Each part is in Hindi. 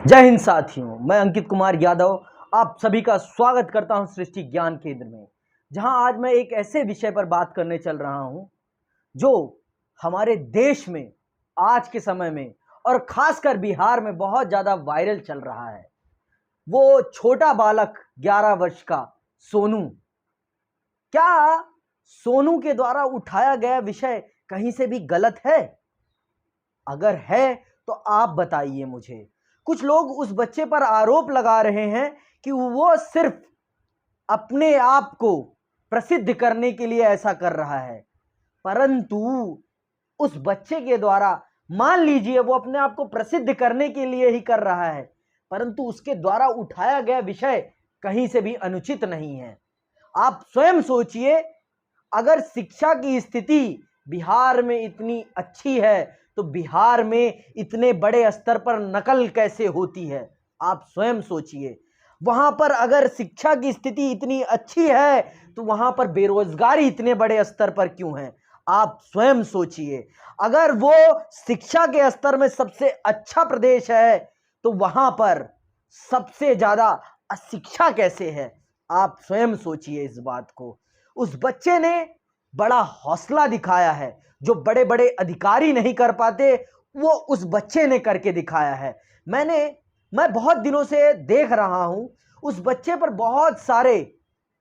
जय हिंद साथियों, मैं अंकित कुमार यादव आप सभी का स्वागत करता हूं सृष्टि ज्ञान केंद्र में, जहां आज मैं एक ऐसे विषय पर बात करने चल रहा हूं जो हमारे देश में आज के समय में और खासकर बिहार में बहुत ज़्यादा वायरल चल रहा है। वो छोटा बालक 11 वर्ष का सोनू। क्या सोनू के द्वारा उठाया गया विषय कहीं से भी गलत है? अगर है तो आप बताइए मुझे। कुछ लोग उस बच्चे पर आरोप लगा रहे हैं कि वो सिर्फ अपने आप को प्रसिद्ध करने के लिए ऐसा कर रहा है, परंतु उस बच्चे के द्वारा, मान लीजिए वो अपने आप को प्रसिद्ध करने के लिए ही कर रहा है, परंतु उसके द्वारा उठाया गया विषय कहीं से भी अनुचित नहीं है। आप स्वयं सोचिए, अगर शिक्षा की स्थिति बिहार में इतनी अच्छी है तो बिहार में इतने बड़े स्तर पर नकल कैसे होती है? आप स्वयं सोचिए। वहां पर अगर शिक्षा की स्थिति इतनी अच्छी है तो वहां पर बेरोजगारी इतने बड़े स्तर पर क्यों है? आप स्वयं सोचिए। अगर वो शिक्षा के स्तर में सबसे अच्छा प्रदेश है तो वहां पर सबसे ज्यादा अशिक्षा कैसे है? आप स्वयं सोचिए इस बात को। उस बच्चे ने बड़ा हौसला दिखाया है, जो बड़े बड़े अधिकारी नहीं कर पाते वो उस बच्चे ने करके दिखाया है। मैं बहुत दिनों से देख रहा हूं, उस बच्चे पर बहुत सारे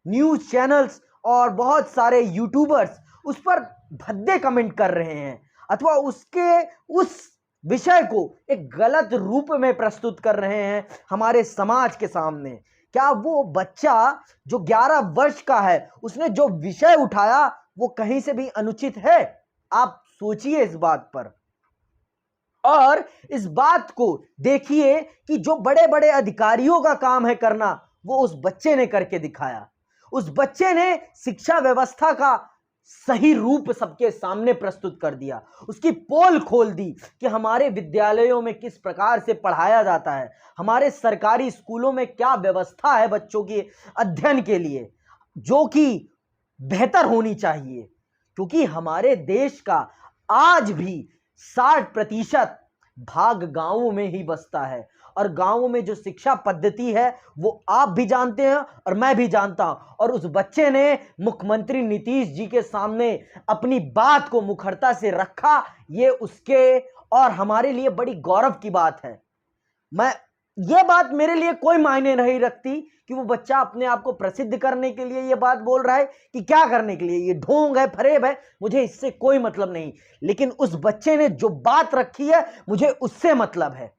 न्यूज़ चैनल्स और बहुत सारे यूट्यूबर्स उस पर भद्दे कमेंट कर रहे हैं, अथवा उसके उस विषय को एक गलत रूप में प्रस्तुत कर रहे हैं हमारे समाज के सामने। क्या वो बच्चा जो 11 वर्ष का है, उसने जो विषय उठाया वो कहीं से भी अनुचित है? आप सोचिए इस बात पर। और इस बात को देखिए कि जो बड़े बड़े अधिकारियों का काम है करना, वो उस बच्चे ने करके दिखाया। उस बच्चे ने शिक्षा व्यवस्था का सही रूप सबके सामने प्रस्तुत कर दिया, उसकी पोल खोल दी कि हमारे विद्यालयों में किस प्रकार से पढ़ाया जाता है, हमारे सरकारी स्कूलों में क्या व्यवस्था है बच्चों के अध्ययन के लिए, जो कि बेहतर होनी चाहिए। क्योंकि हमारे देश का आज भी 60% भाग गांवों में ही बसता है, और गांवों में जो शिक्षा पद्धति है वो आप भी जानते हैं और मैं भी जानता हूं। और उस बच्चे ने मुख्यमंत्री नीतीश जी के सामने अपनी बात को मुखरता से रखा। ये उसके और हमारे लिए बड़ी गौरव की बात है। ये बात मेरे लिए कोई मायने नहीं रखती कि वो बच्चा अपने आप को प्रसिद्ध करने के लिए ये बात बोल रहा है कि क्या करने के लिए, ये ढोंग है, फरेब है, मुझे इससे कोई मतलब नहीं। लेकिन उस बच्चे ने जो बात रखी है मुझे उससे मतलब है।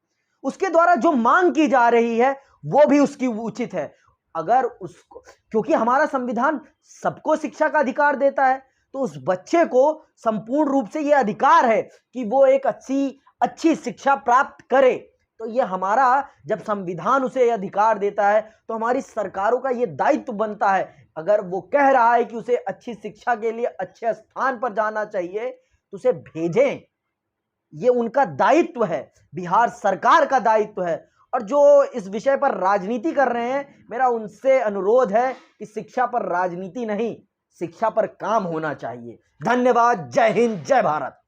उसके द्वारा जो मांग की जा रही है वो भी उसकी उचित है। अगर उसको, क्योंकि हमारा संविधान सबको शिक्षा का अधिकार देता है, तो उस बच्चे को संपूर्ण रूप से यह अधिकार है कि वो एक अच्छी शिक्षा प्राप्त करे। तो ये हमारा, जब संविधान उसे अधिकार देता है तो हमारी सरकारों का ये दायित्व बनता है, अगर वो कह रहा है कि उसे अच्छी शिक्षा के लिए अच्छे स्थान पर जाना चाहिए तो उसे भेजें। ये उनका दायित्व है, बिहार सरकार का दायित्व है। और जो इस विषय पर राजनीति कर रहे हैं, मेरा उनसे अनुरोध है कि शिक्षा पर राजनीति नहीं, शिक्षा पर काम होना चाहिए। धन्यवाद। जय हिंद, जय भारत।